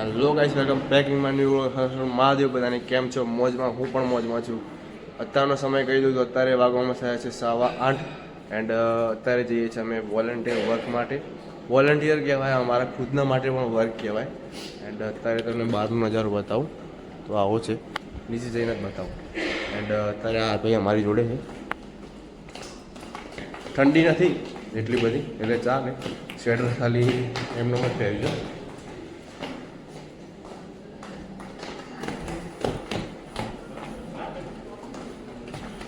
Hello guys, welcome back in my new Mahadev. બધાને કેમ છો? મોજમાં? હું પણ મોજમાં છું. અત્યારનો સમય કહી દઉં તો અત્યારે વાગવામાં થયા છે 8:15 એન્ડ અત્યારે જઈએ છીએ અમે વોલેન્ટિયર વર્ક માટે. વોલેન્ટિયર કહેવાય, અમારા ખુદના માટે પણ વર્ક કહેવાય. એન્ડ અત્યારે તમને બહારનો નજારો બતાવું તો આવો છે, નીચે જઈને જ બતાવું. એન્ડ અત્યારે આ ભાઈ અમારી જોડે છે. ઠંડી નથી એટલી બધી એટલે ચાલે, સ્વેટર ખાલી એમનો જ પહેર્યું છે.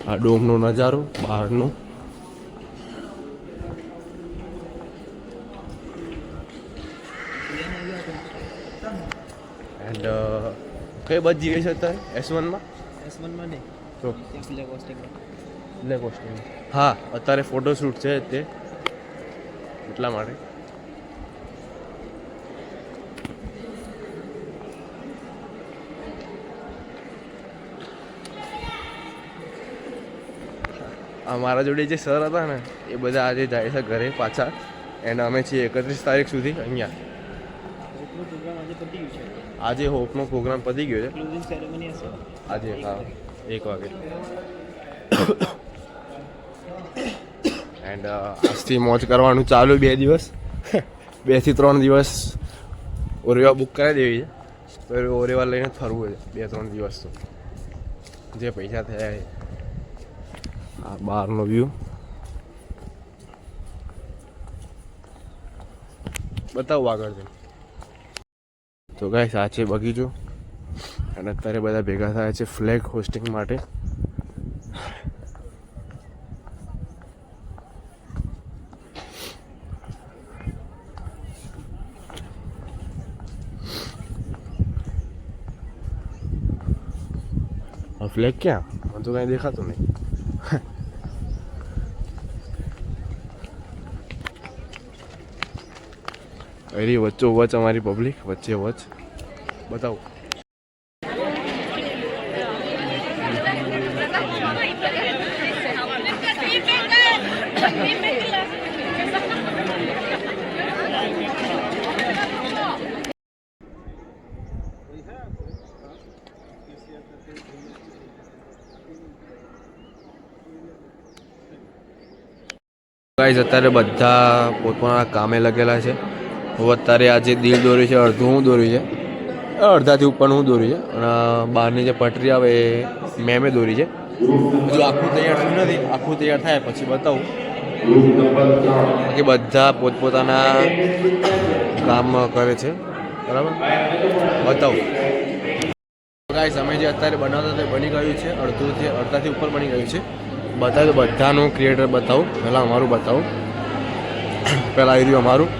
આ ડોમનો નજારો બહારનો. એન્ડ કઈ બસ જીવે છે અત્યારે S1માં? S1માં નહીં તો બ્લેક હોસ્ટિંગ. હા, અત્યારે ફોટોશૂટ છે તે એટલા માટે. અમારા જોડે જે સર હતા ને એ બધા આજે જાય છે ઘરે પાછા. એન્ડ અમે છીએ 31 તારીખ સુધી અહીંયા. આજે હોપનો પ્રોગ્રામ પતી ગયો છે. આજે હા 1 વાગે. એન્ડ આજથી મોજ કરવાનું ચાલુ. 2 દિવસ 2 થી 3 દિવસ ઓરેવા બુક કરાવી દેવી છે. તો ઓરેવા લઈને ફરવું છે 2-3 દિવસ તો જે પૈસા થયા એ. આ બહારનો વ્યૂ બતાવું આગળ જઈને. તો ગાઈસ આ છે બગીચો અને અત્યારે બધા ભેગા થયા છે ફ્લેગ હોસ્ટિંગ માટે. ફ્લેગ ક્યાં? મને તો કાંઈ દેખાતું નહીં. અરે વચ્ચો વચ અમારી પબ્લિક વચ્ચે વચ બતાવું. ગાઈઝ અત્યારે બધા પોતપોતાના કામે લગેલા છે. હું અત્યારે આજે દિલ દોર્યું છે, અડધું હું દોર્યું છે, અડધાથી ઉપર હું દોર્યું છે. અને બહારની જે પટરી આવે એ મેં દોરી છે. હજુ આખું તૈયાર થયું નથી. આખું તૈયાર થાય પછી બતાવું. બાકી બધા પોતપોતાના કામ કરે છે, બરાબર? બતાવું. ગાઈઝ અમે જે અત્યારે બનાવતા તે બની ગયું છે. અડધાથી ઉપર બની ગયું છે. બતાવું તો બધાનું ક્રિએટર બતાવું. પહેલાં અમારું બતાવું. પહેલાં આવી રહ્યું અમારું.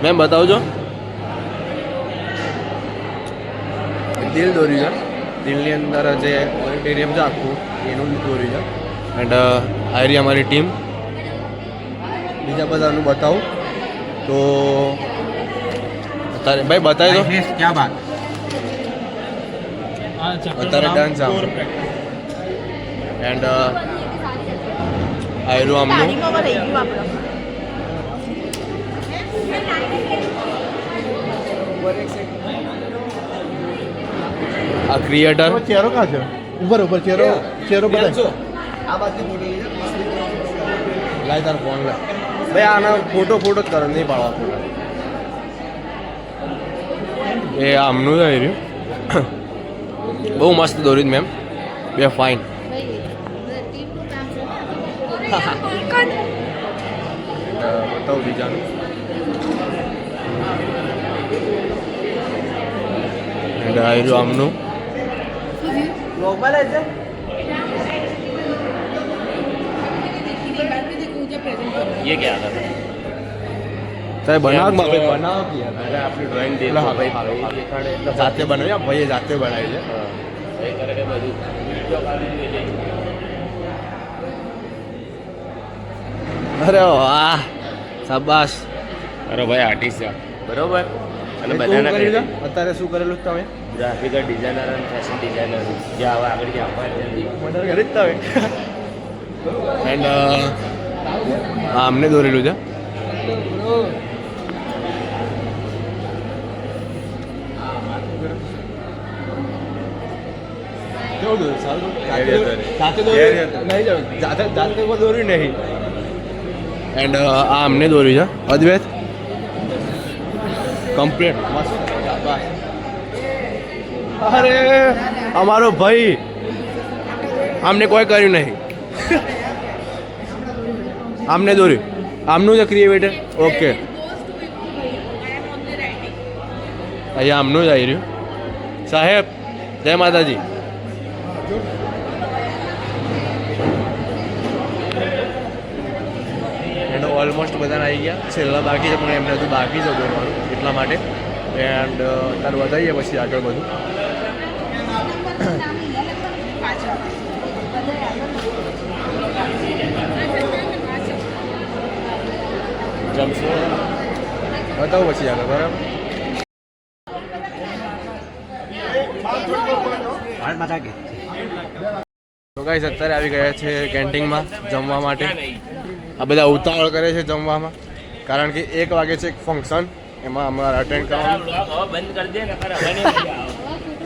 મેમ બતાવજો. દિલ દોર્યું છે. દિલની અંદર જે ઓડિટોરિયમ છે આખું એનું દોર્યું છે. એન્ડ આ રહી અમારી ટીમ. બીજા બધાનું બતાવું તો અત્યારે ભાઈ બતાવી દો. ક્યાં બાત અત્યારે ડાન્સ આમ. એન્ડ આ રહ્યું આમનું. આ ક્રિએટર ચેરો કા છે? ઉપર ચેરો બતાવો. આ બાજુ ફોટો લાય તાર ફોન લે ભાઈ. આના ફોટો જ કરે, નહીં પાડવા ફોટા. એ આમનું જ આવી રહ્યું. બહુ મસ્ત દોર્યું મેમ. બે ફાઇન. બતાવું બીજાનું. એન્ડ આવી રહ્યું આમનું. ये क्या था? તારે બનાવ ભાઈ બનાવ કે યાર. અરે આપણી ડ્રોઈંગ દે લો. ભાઈ જાતે બનાવી. ભાઈએ જાતે બનાવી છે. એ કરે કે બધું અરે વાહ, શાબાશ. અરે ભાઈ આર્ટિસ્ટ છે બરોબર. અને બધાના અત્યારે શું કરેલું તમે? ગ્રાફિકલ ડિઝાઇનર અને ફેશન ડિઝાઇનર જે આવા આગળ જે આપવા જલ્દી મને ઘરે જ તમે. એન્ડ અમને દોરેલું છે. કેવું દોર્યું સારું જાતે નહીં જાઉં જાતે કોઈ દોર્યું નહીં. એન્ડ આ અમને દોર્યું છે અદ્વૈત કમ્પ્લીટ અરે અમારો ભાઈ આમને કોઈ કર્યું નહીં. આમને દોર્યું આમનું છે ક્રિએટર. ઓકે અહીંયા આમનું જ આવી રહ્યું. સાહેબ જય માતાજી. એન્ડ ઓલમોસ્ટ બધાને આવી ગયા. છેલ્લા બાકી છે પણ એમને હજુ બાકી છે દોરવાનું એટલા માટે. એન્ડ તાર વધારીએ પછી આગળ બધું. જમશો બતાવું પછી આગળ બરાબર. તો ગાઈસ અત્યારે આવી ગયા છે કેન્ટીનમાં જમવા માટે. આ બધા ઉતાવળ કરે છે જમવામાં કારણ કે 1 વાગે છે એક ફંક્શન એમાં અમારે અટેન્ડ કરવાનું. બંધ કરી દે નકર હવે નહીં મજા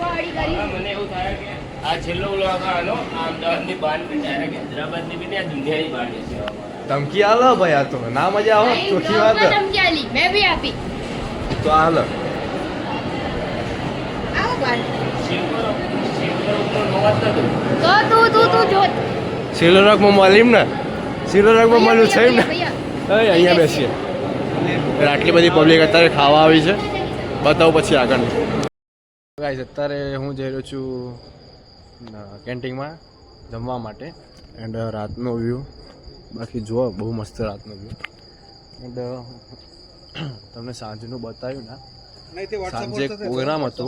આવે. મને એવું થાય કે આ છેલ્લો વ્લોગ આનો આ અમદાવાદની બહાર ડાયરેક્ટ હૈદરાબાદની બી ને આ દુનિયાની બહાર છે. ધમકી આલો ભાઈ. આ તો ના મજા આવે ચોખ્ખી વાત मैं भी आपी તો હાલ आओ बाहर સિલ્વર ઉપર નોવાત નતું. तो तू जो સિલ્વરકમાં મળ્યું ને સિલ્વરકમાં મળ્યું છે એમ ને. અહીંયા બેસીએ. આટલી બધી પબ્લિક અત્યારે ખાવા આવી છે. બતાવું પછી આગળ. ગાઈસ અત્યારે હું જઈ રહ્યો છું કેન્ટીનમાં જમવા માટે. એન્ડ રાતનો વ્યૂ બાકી જુઓ બહુ મસ્ત રાતનો વ્યૂ. એન્ડ તમને સાંજનું બતાવ્યું ના સાંજે એક પ્રોગ્રામ હતો.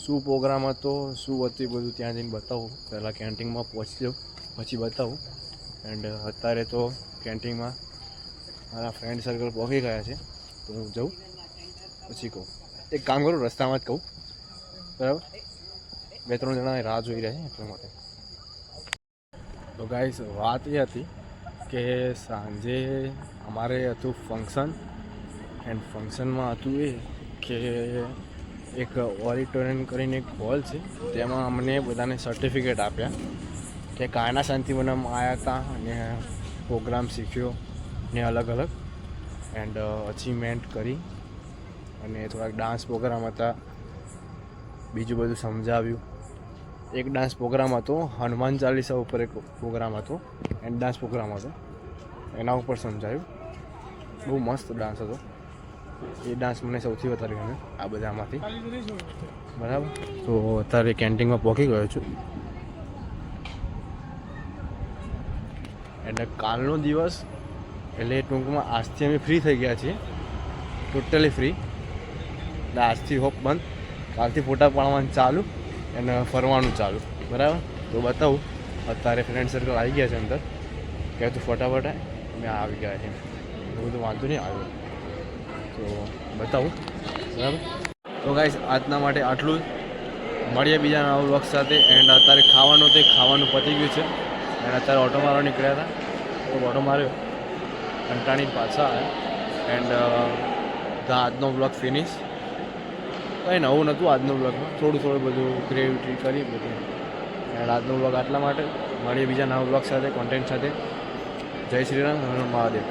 શું પ્રોગ્રામ હતો શું હતું એ બધું ત્યાં જઈને બતાવું. પહેલાં કેન્ટીનમાં પહોંચી જાઉં પછી બતાવું. એન્ડ અત્યારે તો કેન્ટીનમાં મારા ફ્રેન્ડ સર્કલ પહોંચી ગયા છે તો હું જાઉં પછી કહું. એક કામ કરું રસ્તામાં જ કહું બરાબર. 2-3 જણા રાહ જોઈ રહ્યા છે એટલા માટે. તો ગાઈસ વાત એ હતી કે સાંજે અમારે હતું ફંક્શન. એન્ડ ફંક્શનમાં હતું એ કે એક ઓડિટોરિયમ કરીને એક હોલ છે તેમાં અમને બધાને સર્ટિફિકેટ આપ્યા કે કાયના શાંતિવનમાં આવ્યા હતા અને પ્રોગ્રામ શીખ્યો ને અલગ અલગ. એન્ડ અચીવમેન્ટ કરી અને થોડાક ડાન્સ પ્રોગ્રામ હતા. બીજું બધું સમજાવ્યું. એક ડાન્સ પ્રોગ્રામ હતો હનુમાન ચાલીસા ઉપર એક પ્રોગ્રામ હતો એન્ડ ડાન્સ પ્રોગ્રામ હતો એના ઉપર સમજાયું. બહુ મસ્ત ડાન્સ હતો. એ ડાન્સ મને સૌથી વધારે ગમે આ બધામાંથી બરાબર. તો અત્યારે કેન્ટીનમાં પહોંચી ગયો છું. એટલે કાલનો દિવસ એટલે ટૂંકમાં આજથી અમે ફ્રી થઈ ગયા છીએ. Totally free. એટલે આજથી હોપ બંધ. કાલથી ફોટા પાડવાનું ચાલુ અને ફરવાનું ચાલુ બરાબર. તો બતાવું. અત્યારે ફ્રેન્ડ સર્કલ આવી ગયા છે અંદર. કહે તું ફટાફટ અમે આવી ગયા છે. એ બધું વાંધો નહીં આવ્યો તો બતાવું બરાબર. તો ગાઈસ આજના માટે આટલું જ. મળીએ બીજા નવા વ્લોગ સાથે. એન્ડ અત્યારે ખાવાનું તે ખાવાનું પતી ગયું છે. એન્ડ અત્યારે ઓટો મારવા નીકળ્યા હતા તો ઓટો માર્યો કંટાળીને પાછા આવ્યા. એન્ડ આજનો વ્લોગ ફિનિશ. કંઈ નવું નહોતું આજનો વ્લોગમાં. થોડું બધું ક્રિએટિવિટી કરી બધું. એન્ડ આજનો વ્લોગ આટલા માટે. મળીએ બીજા નવા વ્લોગ સાથે કોન્ટેન્ટ સાથે. જય શ્રી રામ હર હર મહાદેવ.